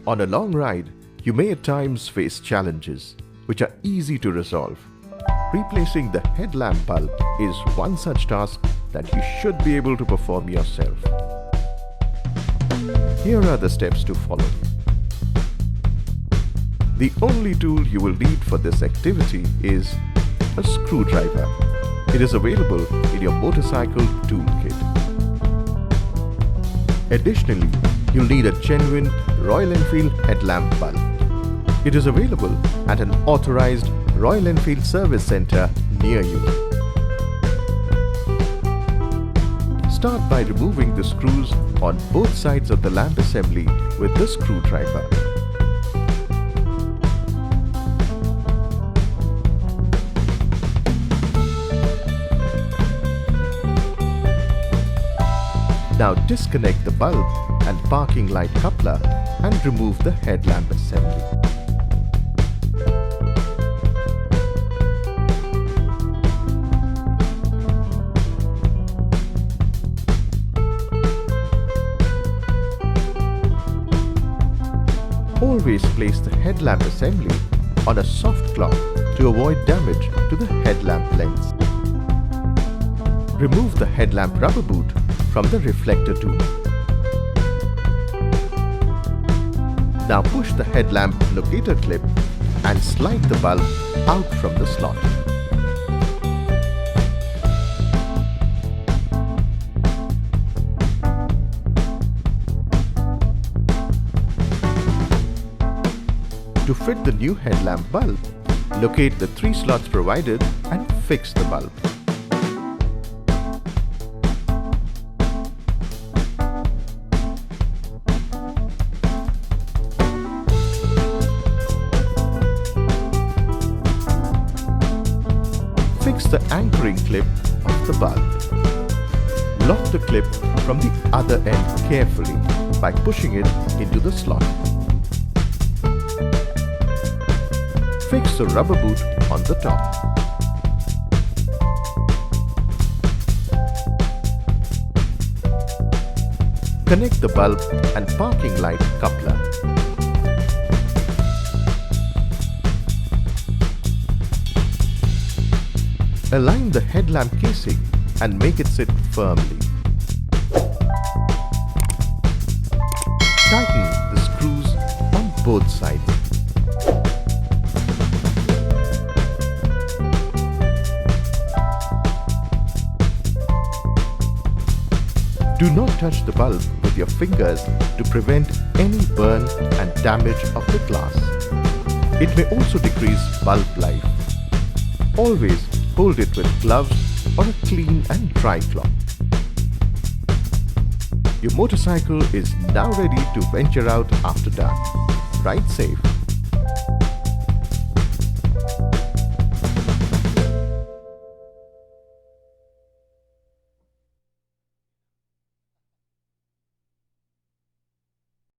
On a long ride, you may at times face challenges, which are easy to resolve. Replacing the headlamp bulb is one such task that you should be able to perform yourself. Here are the steps to follow. The only tool you will need for this activity is a screwdriver. It is available in your motorcycle toolkit. Additionally, you'll need a genuine Royal Enfield headlamp bulb. It is available at an authorized Royal Enfield service center near you. Start by removing the screws on both sides of the lamp assembly with the screwdriver. Now disconnect the bulb and parking light coupler and remove the headlamp assembly. Always place the headlamp assembly on a soft cloth to avoid damage to the headlamp lens. Remove the headlamp rubber boot from the reflector tube. Now push the headlamp locator clip and slide the bulb out from the slot. To fit the new headlamp bulb, locate the 3 slots provided and fix the bulb. Fix the anchoring clip of the bulb. Lock the clip from the other end carefully by pushing it into the slot. Fix the rubber boot on the top. Connect the bulb and parking light coupler. Align the headlamp casing and make it sit firmly. Tighten the screws on both sides. Do not touch the bulb with your fingers to prevent any burn and damage of the glass. It may also decrease bulb life. Always hold it with gloves or a clean and dry cloth. Your motorcycle is now ready to venture out after dark. Ride safe.